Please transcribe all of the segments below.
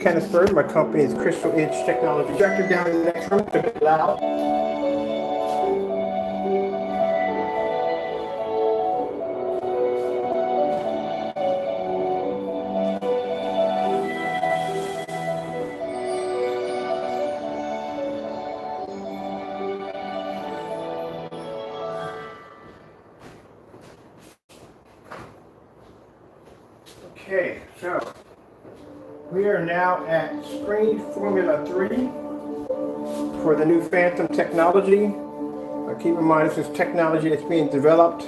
Kennisburg. My company is Crystal Edge Technology. Projector down in the next room. It's a bit loud. Okay, so we are now at Screen Formula 3 for the new Phantom technology. Keep in mind, this is technology that's being developed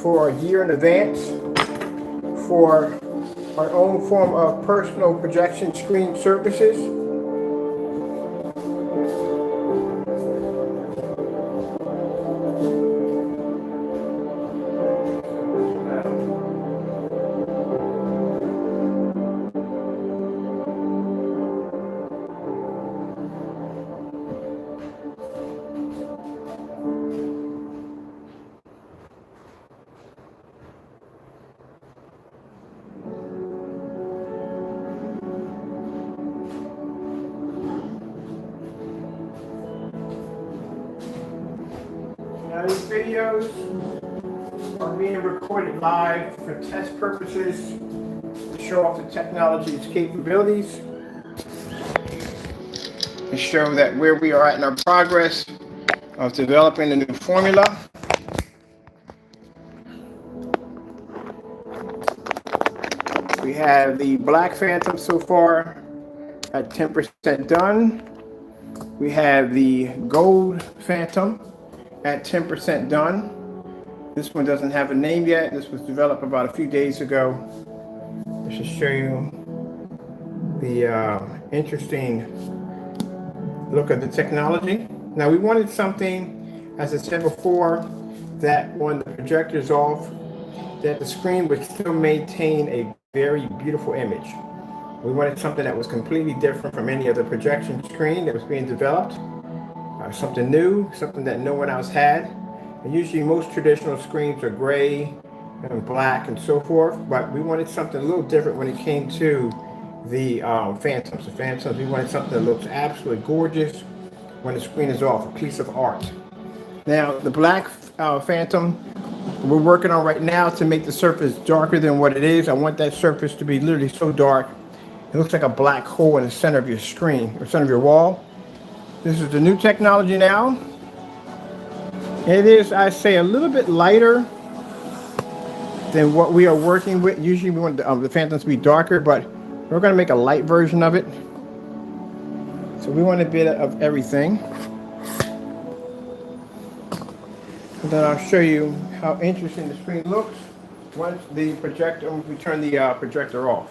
for a year in advance for our own form of personal projection screen services. Now these videos are being recorded live for test purposes to show off the technology's capabilities and show that where we are at in our progress of developing the new formula. We have the black Phantom so far at 10% done. We have the gold Phantom at 10% done. This one doesn't have a name yet. This was developed about a few days ago. I should show you the interesting look of the technology. Now we wanted something, as I said before, that when the projector's off, that the screen would still maintain a very beautiful image. We wanted something that was completely different from any other projection screen that was being developed. Something new, something that no one else had. And usually most traditional screens are gray and black and so forth, but we wanted something a little different when it came to the Phantoms. The Phantoms, we wanted something that looks absolutely gorgeous when the screen is off, a piece of art. Now, the black Phantom, we're working on right now to make the surface darker than what it is. I want that surface to be literally so dark, it looks like a black hole in the center of your screen, or center of your wall. This is the new technology now. It is, I say, a little bit lighter than what we are working with. Usually we want the Phantoms to be darker, but we're going to make a light version of it. So we want a bit of everything. And then I'll show you how interesting the screen looks once we turn the projector off.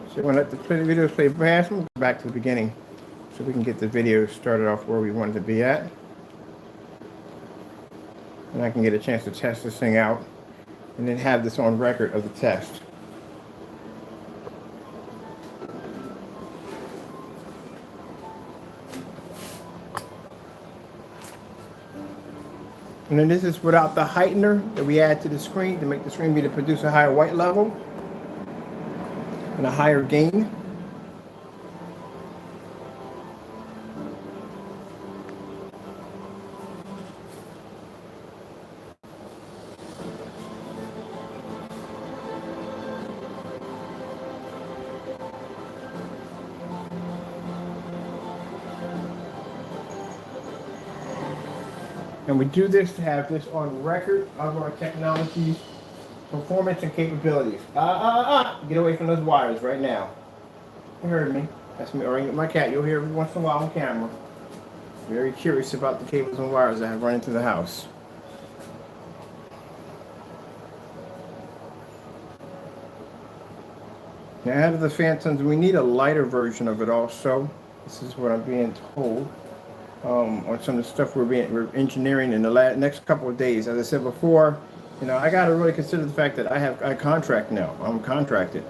So we're going to let the videos play fast. We'll go back to the beginning so we can get the video started off where we wanted to be at. And I can get a chance to test this thing out and then have this on record of the test. And then this is without the heightener that we add to the screen to make the screen to produce a higher white level and a higher gain. And we do this to have this on record of our technology's performance and capabilities. Get away from those wires right now. You heard me. That's me, or my cat. You'll hear every once in a while on camera. Very curious about the cables and wires that have run into the house. Now, out of the Phantoms, we need a lighter version of it also. This is what I'm being told. On some of the stuff we're engineering in the next couple of days. As I said before, you know, I got to really consider the fact that I contract now. I'm contracted,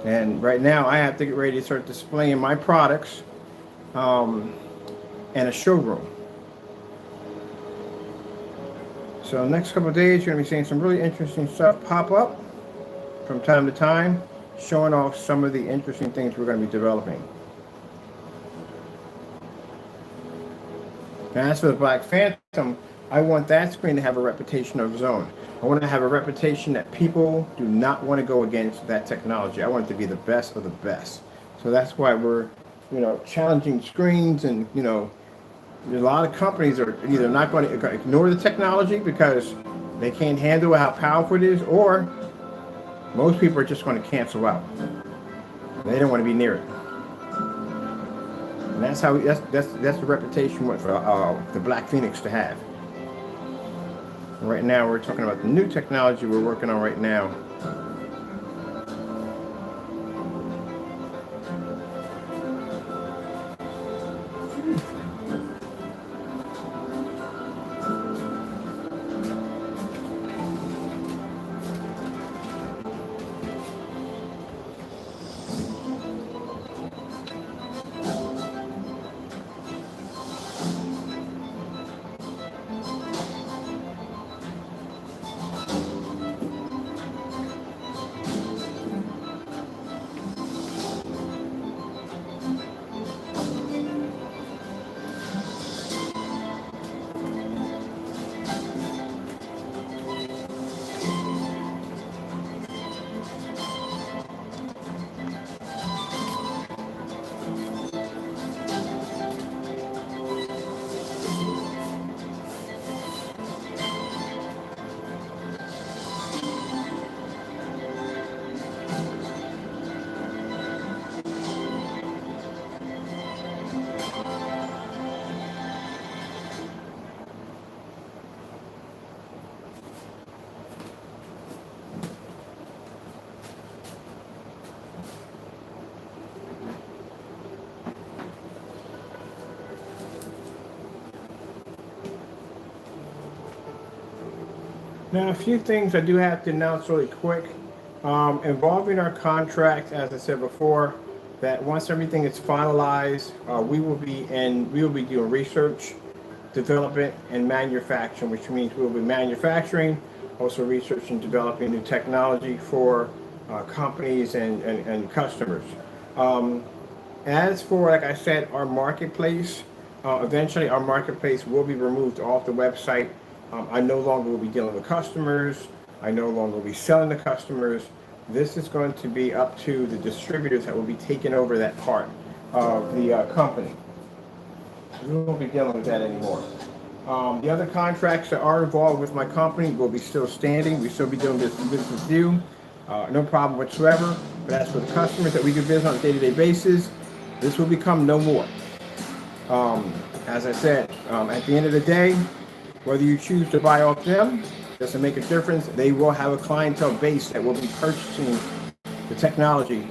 and right now I have to get ready to start displaying my products in a showroom. So next couple of days, you're going to be seeing some really interesting stuff pop up from time to time. showing off some of the interesting things we're going to be developing. Now, as for the Black Phantom, I want that screen to have a reputation of its own. I want to have a reputation that people do not want to go against that technology. I want it to be the best of the best. So that's why we're, challenging screens, and, a lot of companies are either not going to ignore the technology because they can't handle how powerful it is, or most people are just going to cancel out. They don't want to be near it. And that's the reputation for the Black Phoenix to have. Right now, we're talking about the new technology we're working on right now. Now, a few things I do have to announce really quick. Involving our contract, as I said before, that once everything is finalized, we will be doing research, development, and manufacturing, which means we will be manufacturing, also researching, developing new technology for companies and customers. As for, like I said, our marketplace, eventually our marketplace will be removed off the website. I no longer will be dealing with customers. I no longer will be selling to customers. This is going to be up to the distributors that will be taking over that part of the company. We won't be dealing with that anymore. The other contracts that are involved with my company will be still standing. We still be doing business with you. No problem whatsoever. But as for the customers that we do business on a day-to-day basis, this will become no more. As I said, at the end of the day, whether you choose to buy off them, doesn't make a difference. They will have a clientele base that will be purchasing the technology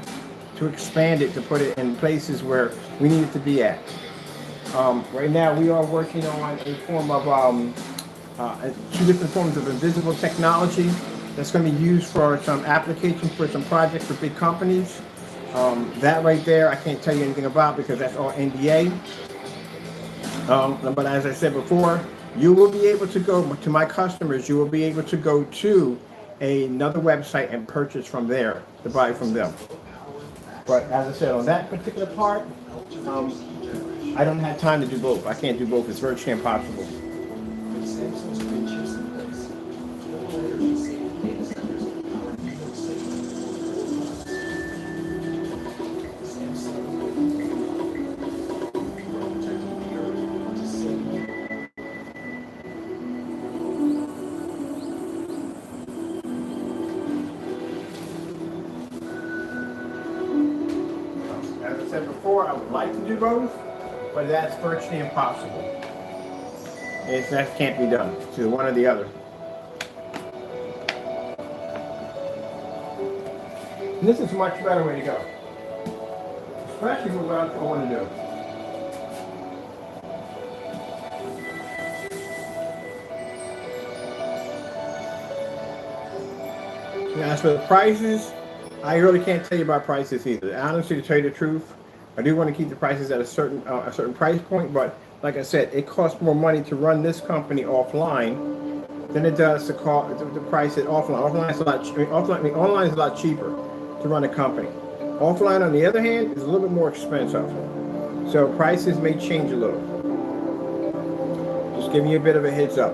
to expand it, to put it in places where we need it to be at. Right now, we are working on a form of two different forms of invisible technology that's going to be used for some applications for some projects for big companies. That right there, I can't tell you anything about because that's all NDA. But as I said before, you will be able to go to my customers. You will be able to go to another website and purchase from there, to buy from them. But as I said, on that particular part, I don't have time to do both. I can't do both. It's virtually impossible. Before, I would like to do both, but that's virtually impossible. That can't be done. It's either one or the other. And this is a much better way to go, especially for what I want to do. Now, as for the prices, I really can't tell you about prices either. Honestly, to tell you the truth, I do want to keep the prices at a certain price point, but like I said, it costs more money to run this company offline than it does to price it offline. Offline is a lot. Online is a lot cheaper to run a company. Offline, on the other hand, is a little bit more expensive. So prices may change a little. Just giving you a bit of a heads up.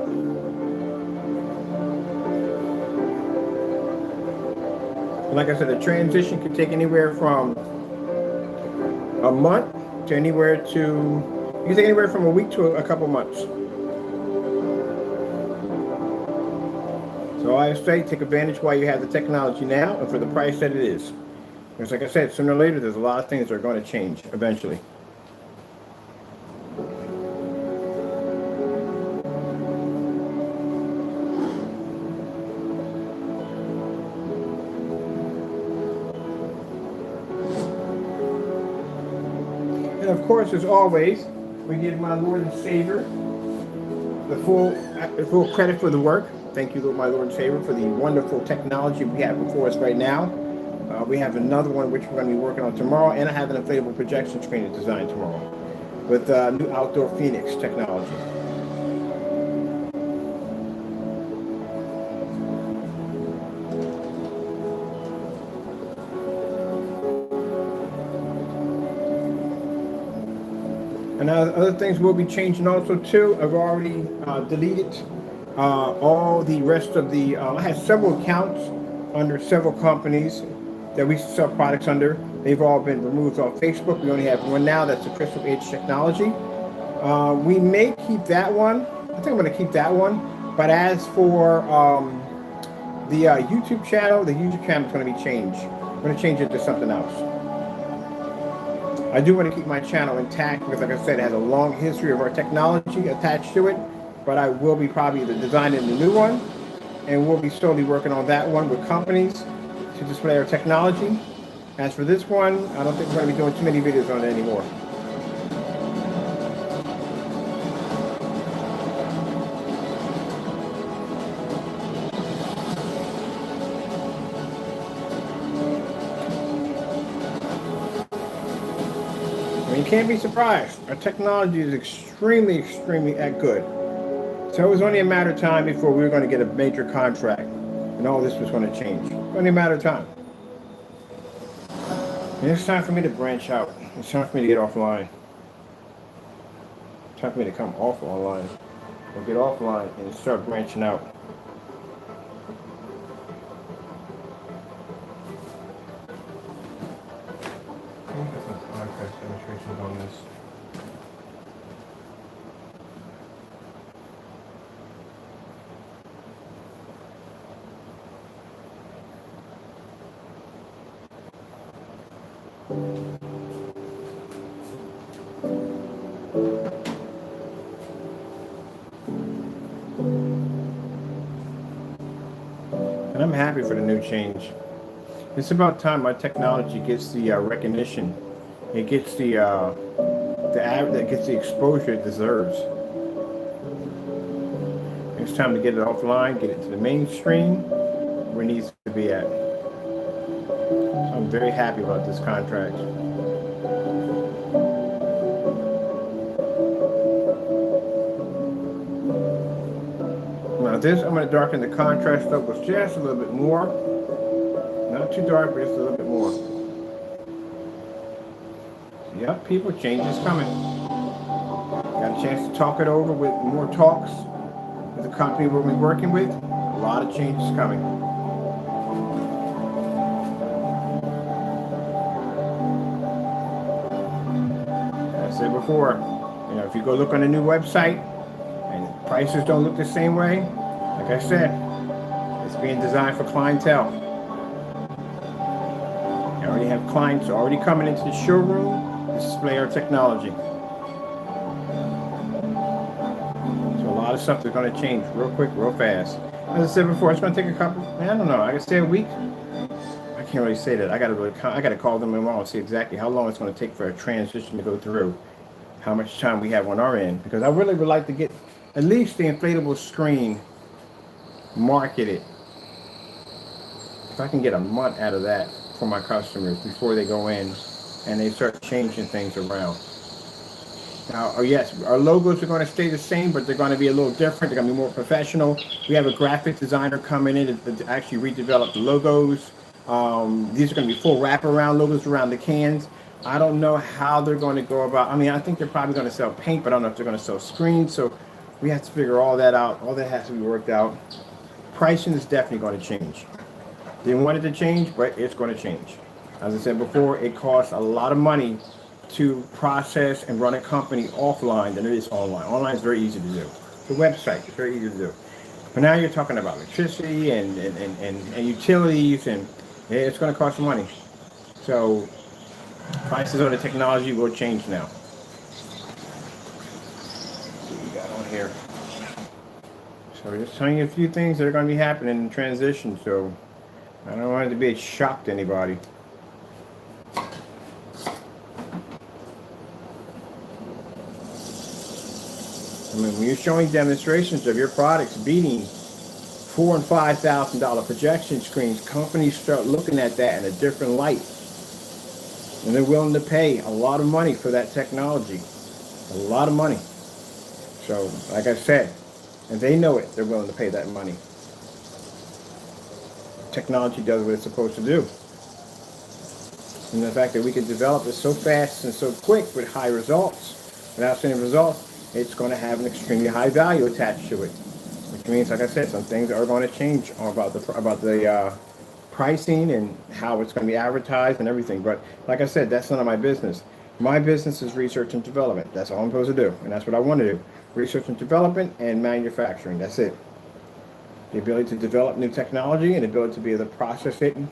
And like I said, the transition could take anywhere from a month to anywhere to, you can take anywhere from a week to a couple months. So I say take advantage while you have the technology now and for the price that it is. Because like I said, sooner or later, there's a lot of things that are going to change eventually. And of course, as always, we give my Lord and Savior the full credit for the work. Thank you, my Lord and Savior, for the wonderful technology we have before us right now. We have another one which we're going to be working on tomorrow, and I have an inflatable projection screen to design tomorrow with new outdoor Phoenix technology. And other things will be changing also too. I've already deleted all the rest of the, I had several accounts under several companies that we sell products under. They've all been removed off Facebook. We only have one now, that's the Crystal Edge Technology. We may keep that one. I think I'm going to keep that one. But as for the YouTube channel is going to be changed. I'm going to change it to something else. I do want to keep my channel intact because, like I said, it has a long history of our technology attached to it. But I will be probably designing the new one, and we'll be slowly working on that one with companies to display our technology. As for this one, I don't think we're going to be doing too many videos on it anymore. I mean, you can't be surprised. Our technology is extremely good. So it was only a matter of time before we were going to get a major contract, and all this was going to change. Only a matter of time. And it's time for me to branch out. It's time for me to get offline. It's time for me to come off online, or get offline and start branching out. I think there's some contract demonstrations on this. And I'm happy for the new change. It's about time my technology gets the recognition. It gets that gets the exposure it deserves. It's time to get it offline, get it to the mainstream where it needs to be at. So I'm very happy about this contract. Now this, I'm going to darken the contrast up with just a little bit more. Not too dark, but just a little bit more. Yep, people, change is coming. Got a chance to talk it over with more talks with the company we'll be working with. A lot of change is coming. As I said before, if you go look on a new website and prices don't look the same way, like I said, it's being designed for clientele. I already have clients already coming into the showroom to display our technology. So a lot of stuff is going to change real quick, real fast. As I said before, it's going to take a couple, I don't know, I can say a week. I can't really say that. I got to call them tomorrow and see exactly how long it's going to take for a transition to go through. How much time we have on our end. Because I really would like to get at least the inflatable screen marketed. If I can get a month out of that for my customers before they go in and they start changing things around. Now, yes, our logos are going to stay the same, but they're going to be a little different. They're going to be more professional. We have a graphic designer coming in to actually redevelop the logos. These are going to be full wraparound logos around the cans. I don't know how they're going to go about. I mean, I think they're probably going to sell paint, but I don't know if they're going to sell screens. So we have to figure all that out. All that has to be worked out. Pricing is definitely going to change. Didn't want it to change, but it's going to change. As I said before, it costs a lot of money to process and run a company offline than it is online. Online is very easy to do. The website is very easy to do. But now you're talking about electricity and utilities, and it's going to cost some money. So prices on the technology will change now. What we got on here? So just telling you a few things that are going to be happening in transition. So I don't want it to be a shock to anybody. I mean, when you're showing demonstrations of your products beating $4,000 and $5,000 projection screens, companies start looking at that in a different light, and they're willing to pay a lot of money for that technology, a lot of money. So, like I said, and they know it, they're willing to pay that money. Technology does what it's supposed to do. And the fact that we can develop it so fast and so quick with high results, without seeing results, it's going to have an extremely high value attached to it. Which means, like I said, some things are going to change about the pricing and how it's going to be advertised and everything. But like I said, that's none of my business. My business is research and development. That's all I'm supposed to do, and that's what I want to do. Research and development and manufacturing. That's it. The ability to develop new technology and the ability to be able to process it and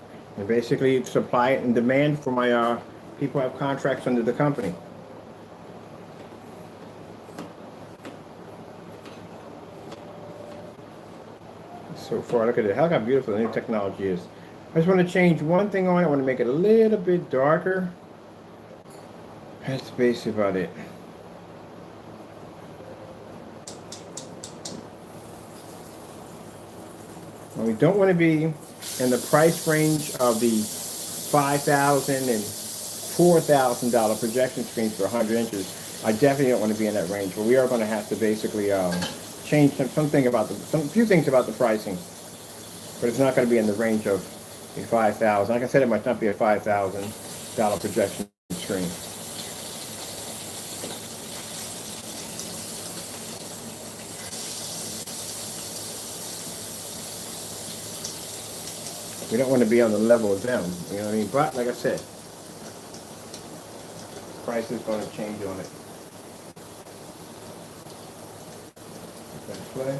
basically supply it and demand for my people who have contracts under the company. So far, look at it. Look how beautiful the new technology is. I just want to change one thing on it. I want to make it a little bit darker. That's basically about it. Now, we don't want to be in the price range of the $5,000 and $4,000 projection screens for 100 inches. I definitely don't want to be in that range, but we are going to have to basically change some few things about the pricing, but it's not going to be in the range of a $5,000. Like I said, it might not be a $5,000 projection screen. We don't want to be on the level of them, you know what I mean? But like I said, price is going to change on it. Play.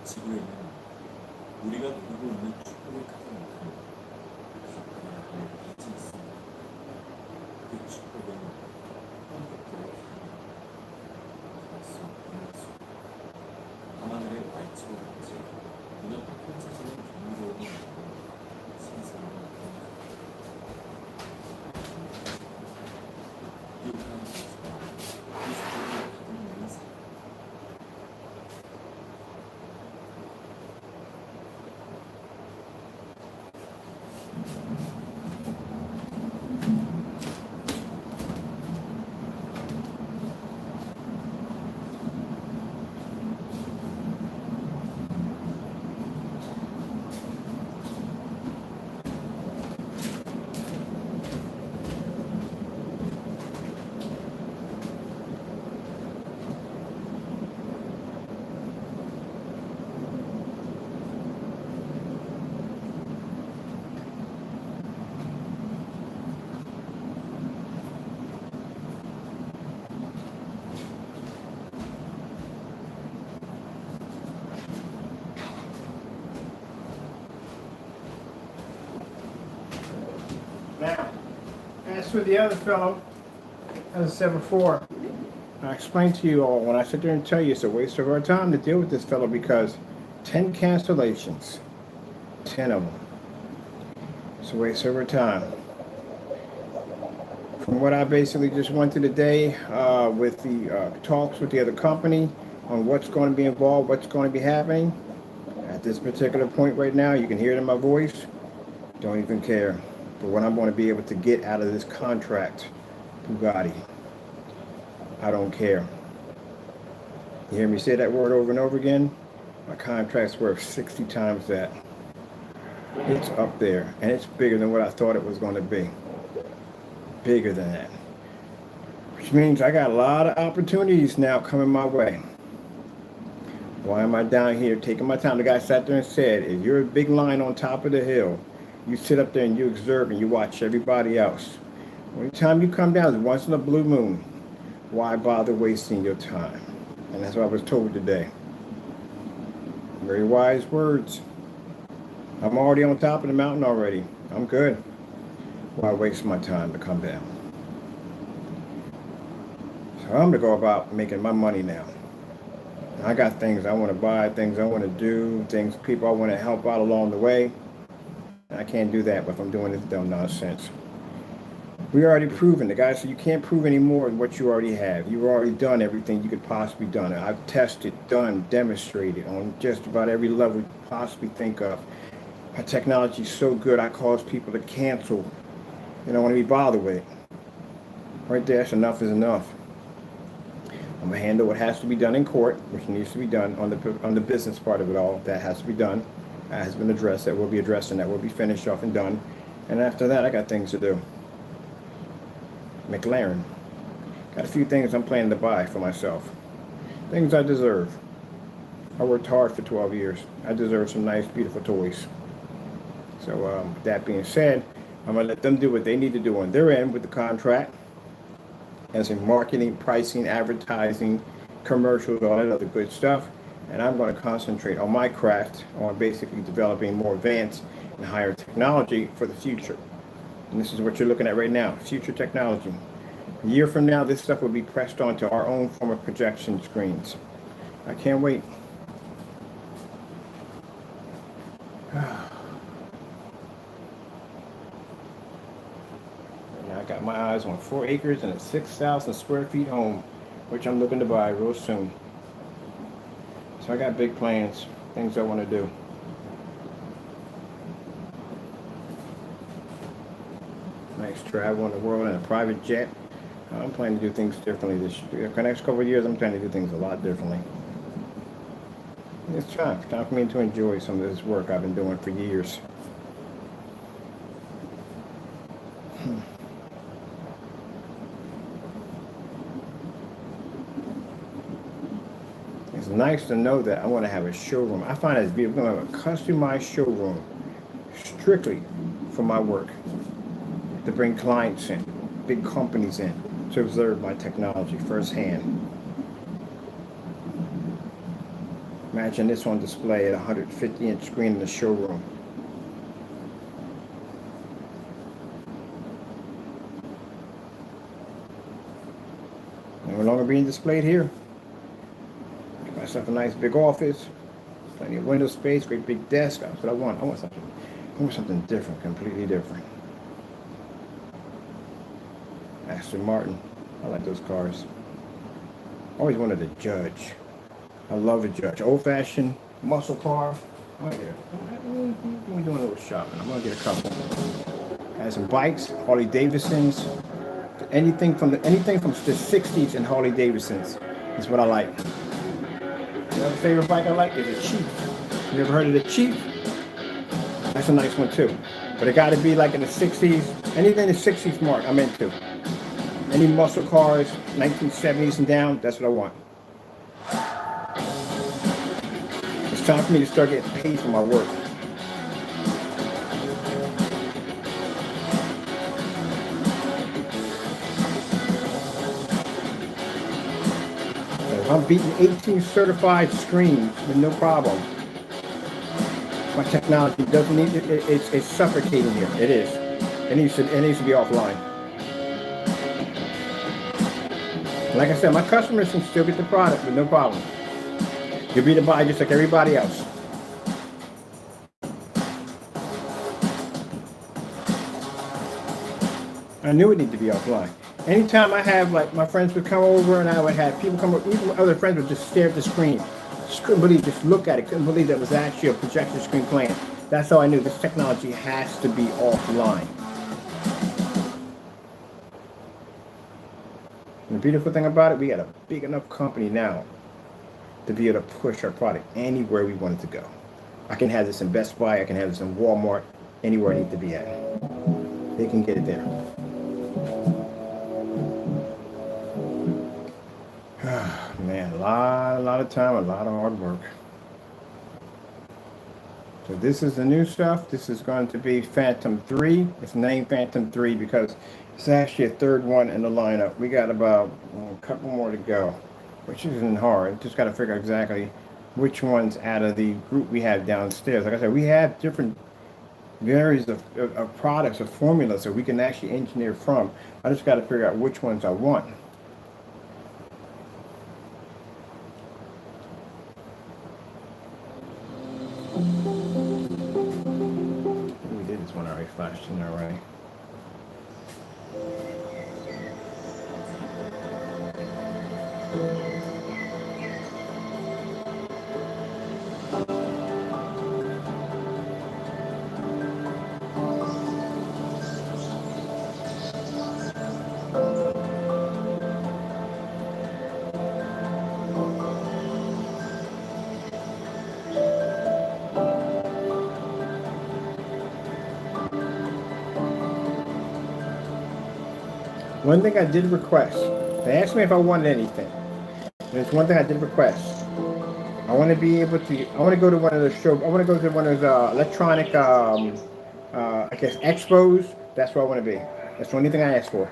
지구에는 우리가 누리고 있는 축복을 가져온 가족의 빛이 있습니다. 그 축복은 한국들의 말씀, 말씀, 밤하늘의 말처럼 같이 눈앞에 펼쳐지는 경이로움이 신선한 유쾌한 모습과 이 축복을 가득 삶. Now, as for the other fellow, as I said before, I explained to you all when I sit there and tell you it's a waste of our time to deal with this fellow because 10 cancellations, 10 of them. It's a waste of our time. From what I basically just went through today with the talks with the other company on what's going to be involved, what's going to be happening, at this particular point right now, you can hear it in my voice, don't even care. But what I'm going to be able to get out of this contract, Bugatti, I don't care. You hear me say that word over and over again? My contract's worth 60 times that. It's up there, and it's bigger than what I thought it was going to be. Bigger than that. Which means I got a lot of opportunities now coming my way. Why am I down here taking my time? The guy sat there and said, if you're a big line on top of the hill, you sit up there and you observe and you watch everybody else. Every time you come down, it's once in a blue moon. Why bother wasting your time? And that's what I was told today. Very wise words. I'm already on top of the mountain already. I'm good. Why waste my time to come down? So I'm going to go about making my money now. I got things I want to buy, things I want to do, things people I want to help out along the way. I can't do that if I'm doing this dumb nonsense. We already proven. The guy said you can't prove any more than what you already have. You've already done everything you could possibly done. I've tested, done, demonstrated on just about every level you could possibly think of. My technology is so good I cause people to cancel. They don't want to be bothered with it. Right there, that's enough is enough. I'm going to handle what has to be done in court, which needs to be done on the business part of it all. That has to be done. That has been addressed. That will be addressed, and that will be finished off and done. And after that, I got things to do. McLaren. Got a few things I'm planning to buy for myself. Things I deserve. I worked hard for 12 years. I deserve some nice, beautiful toys. So with that being said, I'm going to let them do what they need to do on their end with the contract. As in marketing, pricing, advertising, commercials, all that other good stuff. And I'm going to concentrate on my craft, on basically developing more advanced and higher technology for the future. And this is what you're looking at right now, future technology. A year from now, this stuff will be pressed onto our own form of projection screens. I can't wait. Now I got my eyes on 4 acres and a 6,000 square feet home, which I'm looking to buy real soon. So I got big plans, things I want to do. Nice travel in the world in a private jet. I'm planning to do things differently this year. For the next couple of years, I'm trying to do things a lot differently. It's time for me to enjoy some of this work I've been doing for years. It's nice to know that I want to have a showroom. I find it beautiful. I'm going to have a customized showroom strictly for my work, to bring clients in, big companies in, to observe my technology firsthand. Imagine this on display at a 150-inch screen in the showroom. No longer being displayed here. Get myself a nice big office, plenty of window space, great big desk. That's what I want. I want something different, completely different. Aston Martin. I like those cars. Always wanted a Judge. I love a Judge. Old-fashioned muscle car. I'm doing a little shopping. I'm gonna get a couple. Has some bikes, Harley Davidsons. Anything from the 60s and Harley Davidsons is what I like. The other favorite bike I like is a Chief. You ever heard of the Chief? That's a nice one too. But it got to be like in the 60s. Anything in the 60s mark, I'm into. Any muscle cars, 1970s and down, that's what I want. It's time for me to start getting paid for my work. I'm beating 18 certified screens with no problem. My technology doesn't need it. It's suffocating here. It is. It needs to be offline. Like I said, my customers can still get the product with no problem. You'll be to buy just like everybody else. I knew it needed to be offline. Anytime I have, like, my friends would come over and I would have people come over, even other friends would just stare at the screen. Just couldn't believe, just look at it. Couldn't believe that was actually a projection screen playing. That's how I knew this technology has to be offline. And the beautiful thing about it, we got a big enough company now to be able to push our product anywhere we want it to go. I can have this in Best Buy, I can have this in Walmart, anywhere I need to be at. They can get it there. Man, a lot of time, a lot of hard work. So this is the new stuff. This is going to be Phantom 3. It's named Phantom 3 because it's actually a third one in the lineup. We got about a couple more to go, which isn't hard. Just got to figure out exactly which ones out of the group we have downstairs. Like I said, we have different varieties of products or formulas that we can actually engineer from. I just got to figure out which ones I want. We did this one already, flashed in there already. One thing I did request, they asked me if I wanted anything. There's one thing I did request. I want to be able to, I want to go to one of those shows, I want to go to one of those electronic, I guess, expos. That's where I want to be. That's the only thing I asked for.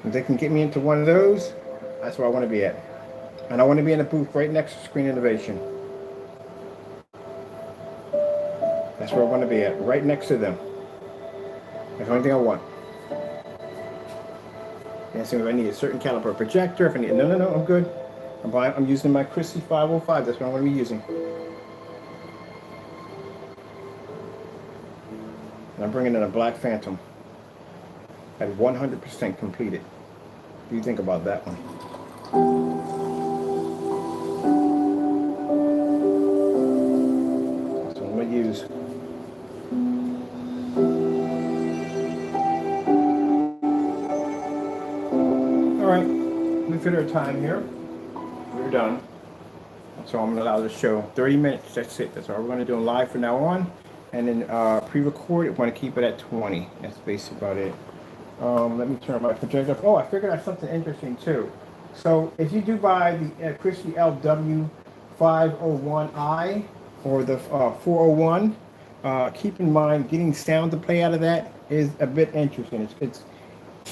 If they can get me into one of those, that's where I want to be at. And I want to be in a booth right next to Screen Innovation. That's where I want to be at, right next to them. That's the only thing I want. And so if I need a certain caliber projector, if I need, no, I'm good. I'm using my Christie 505. That's what I'm going to be using. And I'm bringing in a black Phantom at 100% completed. What do you think about that one? That's what I'm going to use. All right, we fit our time here. We're done. So I'm going to allow this show 30 minutes. That's it. That's all we're going to do live from now on. And then pre-record, we're going to keep it at 20. That's basically about it. Let me turn my projector off. Oh, I figured out something interesting too. So if you do buy the Christie LW 501i or the 401, keep in mind getting sound to play out of that is a bit interesting. It's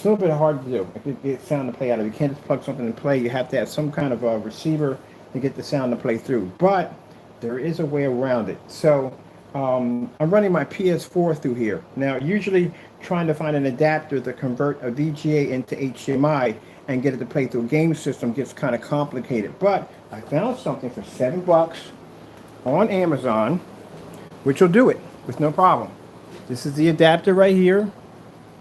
a little bit hard to do. Get sound to play out of it. You can't just plug something and play. You have to have some kind of a receiver to get the sound to play through. But there is a way around it. So I'm running my PS4 through here. Now, usually trying to find an adapter to convert a VGA into HDMI and get it to play through a game system gets kind of complicated. But I found something for $7 on Amazon, which will do it with no problem. This is the adapter right here.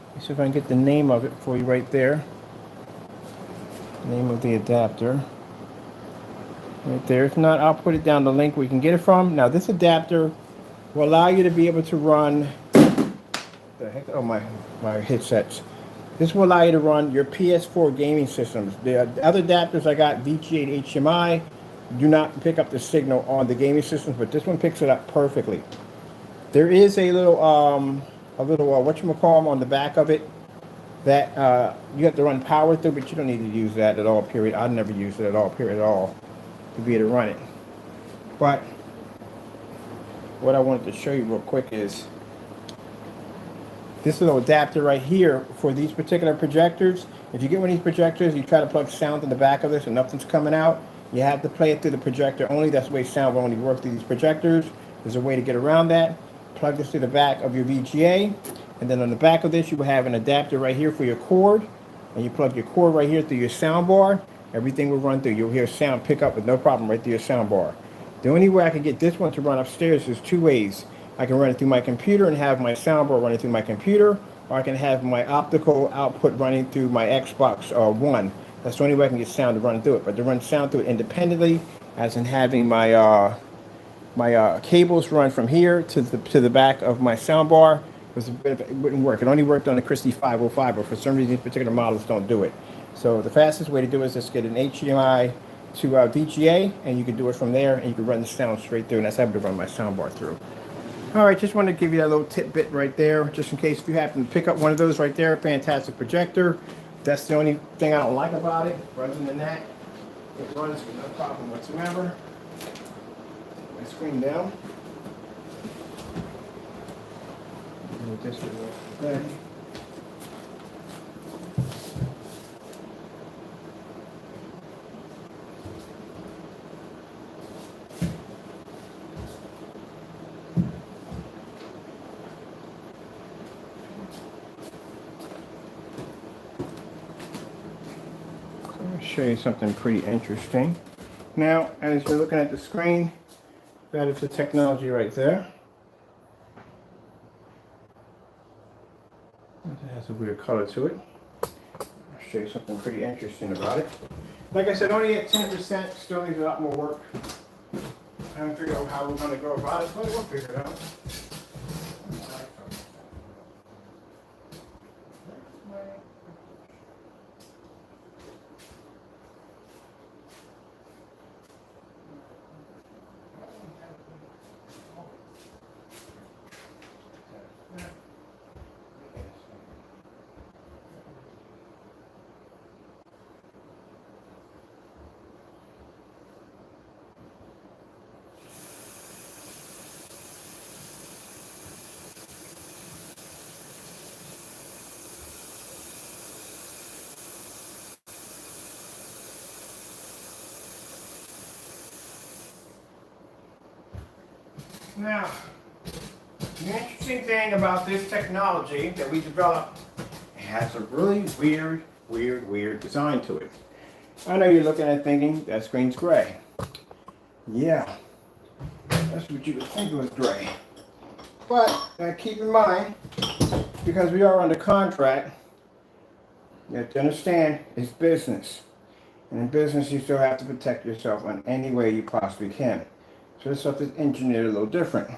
Let me see if I can get the name of it for you right there. Name of the adapter. Right there. If not, I'll put it down the link where you can get it from. Now, this adapter will allow you to be able to run my headsets. This will allow you to run your PS4 gaming systems. The other adapters I got, VGA and HDMI, do not pick up the signal on the gaming systems, but this one picks it up perfectly. There is a little whatchamacallit on the back of it that you have to run power through, but you don't need to use that at all, period. I never use it at all, period, at all, to be able to run it. But what I wanted to show you real quick is this little adapter right here for these particular projectors. If you get one of these projectors, you try to plug sound in the back of this and nothing's coming out, you have to play it through the projector only. That's the way sound will only work through these projectors. There's a way to get around that. Plug this through the back of your VGA, and then on the back of this you will have an adapter right here for your cord, and you plug your cord right here through your sound bar. Everything will run through. You'll hear sound pick up with no problem right through your sound bar. The only way I can get this one to run upstairs is two ways. I can run it through my computer and have my soundbar running through my computer, or I can have my optical output running through my Xbox One. That's the only way I can get sound to run through it. But to run sound through it independently, as in having my cables run from here to the back of my soundbar, it wouldn't work. It only worked on the Christie 505, but for some reason these particular models don't do it. So the fastest way to do it is just get an HDMI to VGA, and you can do it from there, and you can run the sound straight through, and that's how to run my soundbar through. All right, just wanted to give you that little tidbit right there, just in case if you happen to pick up one of those right there. Fantastic projector. That's the only thing I don't like about it. Other than that, it runs with no problem whatsoever. My screen down. Move this way. Show you something pretty interesting. Now, as you're looking at the screen, that is the technology right there. It has a weird color to it. I'll show you something pretty interesting about it. Like I said, only at 10%, still needs a lot more work. I haven't figured out how we're going to go about it, but we'll figure it out. Now, the interesting thing about this technology that we developed, it has a really weird design to it. I know you're looking at thinking that screen's gray. Yeah, that's what you would think it was gray. But keep in mind, because we are under contract, you have to understand it's business. And in business, you still have to protect yourself in any way you possibly can. So this stuff is engineered a little different.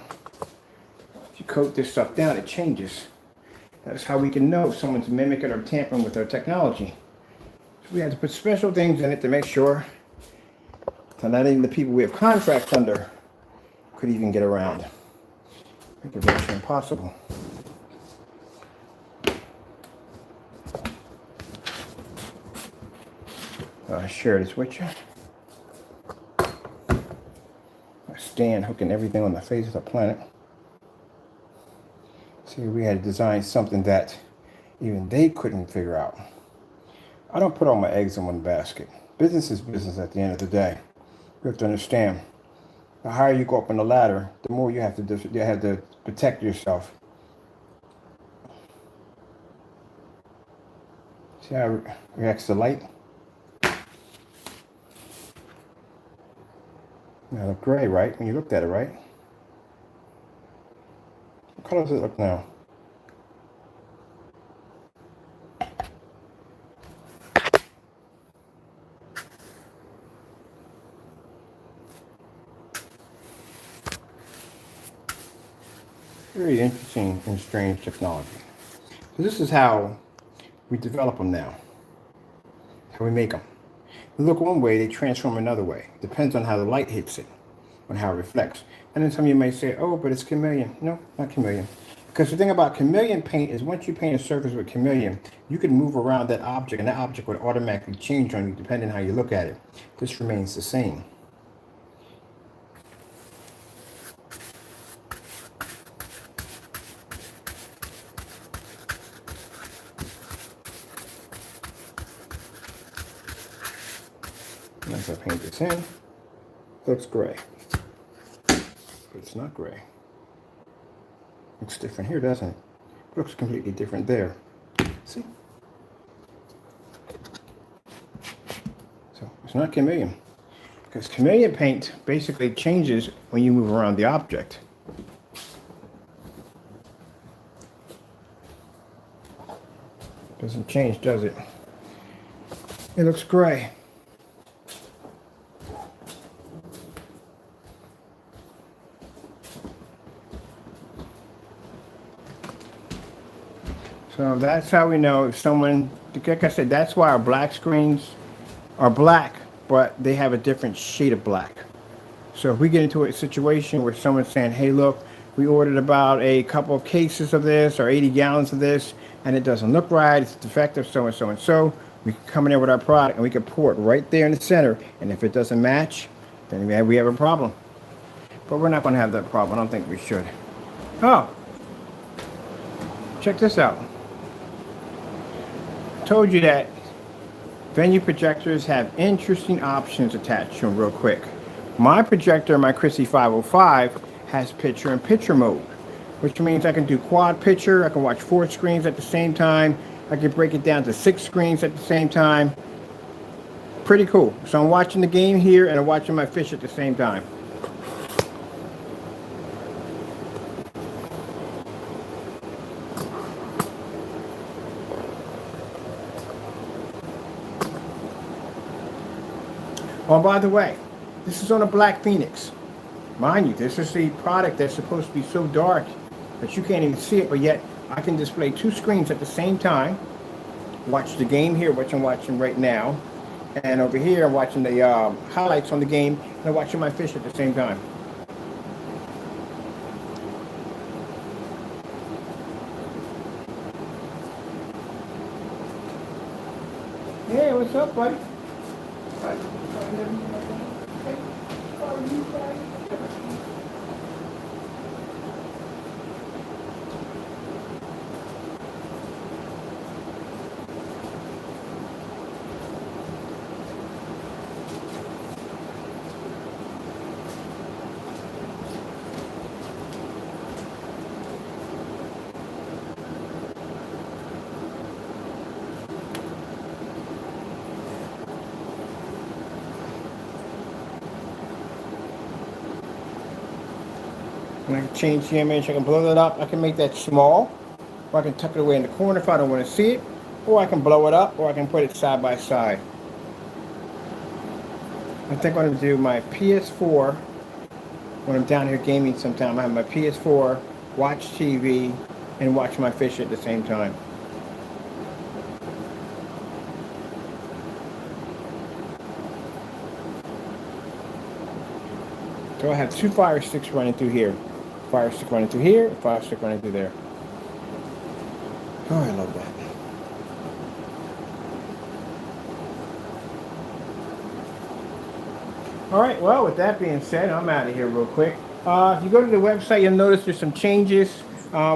If you coat this stuff down, it changes. That's how we can know if someone's mimicking or tampering with our technology. So we have to put special things in it to make sure that not even the people we have contracts under could even get around. Make it virtually impossible. I'll share this with you. I stand hooking everything on the face of the planet. See, we had to design something that even they couldn't figure out. I don't put all my eggs in one basket. Business is business at the end of the day. You have to understand. The higher you go up on the ladder, the more you have to protect yourself. See how it reacts to light? Now look gray, right? When you looked at it, right? What color does it look now? Very interesting and strange technology. So this is how we develop them now. How we make them. They look one way, they transform another way. Depends on how the light hits it, on how it reflects. And then some of you may say, oh, but it's chameleon. No, not chameleon. Because the thing about chameleon paint is once you paint a surface with chameleon, you can move around that object and that object would automatically change on you depending on how you look at it. This remains the same. Once I paint this in, it looks gray. But it's not gray. Looks different here, doesn't it? It looks completely different there. See? So it's not chameleon. Because chameleon paint basically changes when you move around the object. Doesn't change, does it? It looks gray. So that's how we know if someone, like I said, that's why our black screens are black, but they have a different shade of black. So if we get into a situation where someone's saying, hey, look, we ordered about a couple of cases of this or 80 gallons of this, and it doesn't look right, it's defective, so and so and so, we can come in there with our product and we can pour it right there in the center, and if it doesn't match, then we have a problem. But we're not going to have that problem. I don't think we should. Oh, check this out. Told you that venue projectors have interesting options attached to them real quick. My projector, my Chrissy 505, has picture-in-picture mode, which means I can do quad picture, I can watch 4 screens at the same time, I can break it down to 6 screens at the same time. Pretty cool. So I'm watching the game here and I'm watching my fish at the same time. Oh, by the way, this is on a Black Phoenix. Mind you, this is the product that's supposed to be so dark that you can't even see it, but yet I can display 2 screens at the same time. Watch the game here, which I'm watching right now. And over here, I'm watching the highlights on the game, and I'm watching my fish at the same time. Hey, what's up, buddy? And I can change the image, I can blow that up, I can make that small, or I can tuck it away in the corner if I don't want to see it, or I can blow it up, or I can put it side by side. I think I'm going to do my PS4 when I'm down here gaming sometime. I have my PS4, watch TV, and watch my fish at the same time. So I have 2 fire sticks running through here. Fire stick running through here, fire stick running through there. Oh, I love that. All right, well, with that being said, I'm out of here real quick. If you go to the website, you'll notice there's some changes.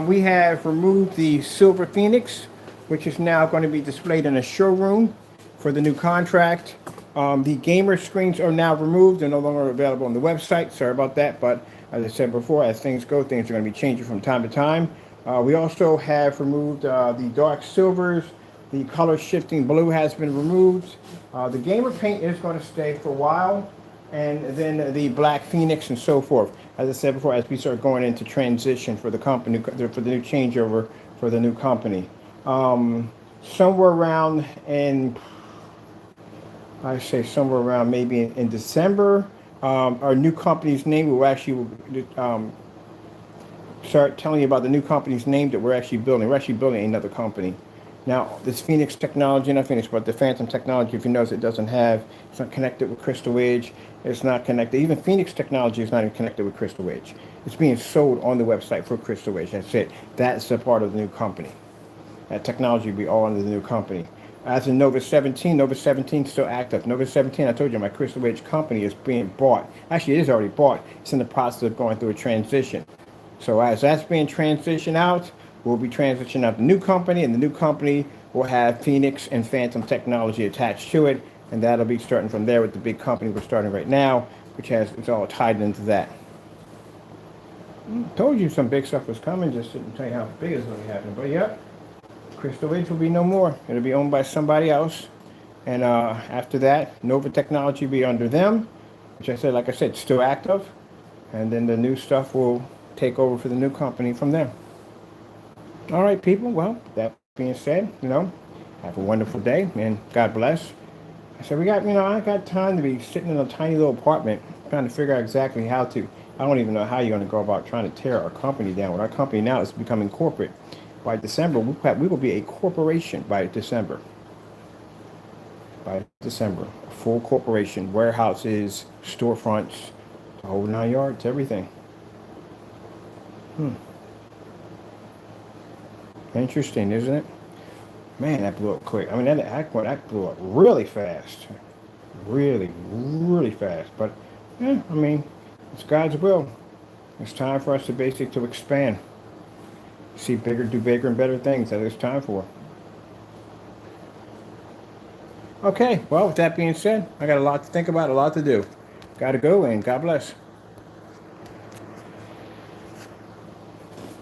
We have removed the Silver Phoenix, which is now going to be displayed in a showroom for the new contract. The gamer screens are now removed. They're no longer available on the website. Sorry about that. But as I said before, as things go, things are going to be changing from time to time. We also have removed the dark silvers. The color shifting blue has been removed. The gamer paint is going to stay for a while. And then the black phoenix and so forth. As I said before, as we start going into transition for the company, for the new changeover for the new company. Somewhere around in, I say somewhere around maybe in December, our new company's name will actually start telling you about the new company's name that we're actually building. We're actually building another company. Now, this Phoenix technology, not Phoenix, but the Phantom technology, if you notice, it's not connected with Crystal Edge. It's not connected. Even Phoenix technology is not even connected with Crystal Edge. It's being sold on the website for Crystal Edge. That's it. That's a part of the new company. That technology will be all under the new company. As in Nova 17 is still active. Nova 17, I told you, my Crystal Edge company is being bought. Actually, it is already bought. It's in the process of going through a transition. So as that's being transitioned out, we'll be transitioning out the new company, and the new company will have Phoenix and Phantom technology attached to it, and that'll be starting from there with the big company we're starting right now, which it's all tied into that. Told you some big stuff was coming, just didn't tell you how big it's going to be happening. But yep, Crystal Edge will be no more. It'll be owned by somebody else, and after that, Nova technology will be under them, which like I said, still active, and then the new stuff will take over for the new company from there. All right, people. Well, that being said, have a wonderful day, and God bless. I said, I got time to be sitting in a tiny little apartment trying to figure out exactly how to. I don't even know how you're going to go about trying to tear our company down. What our company now is becoming corporate. By December, we will be a corporation by December. By December, a full corporation, warehouses, storefronts, the whole 9 yards, everything. Interesting, isn't it? Man, that blew up quick. I mean, that blew up really fast. Really, really fast. But, yeah, I mean, it's God's will. It's time for us to expand. See bigger, do bigger and better things that it's time for. Okay, well, with that being said, I got a lot to think about, a lot to do. Got to go, and God bless.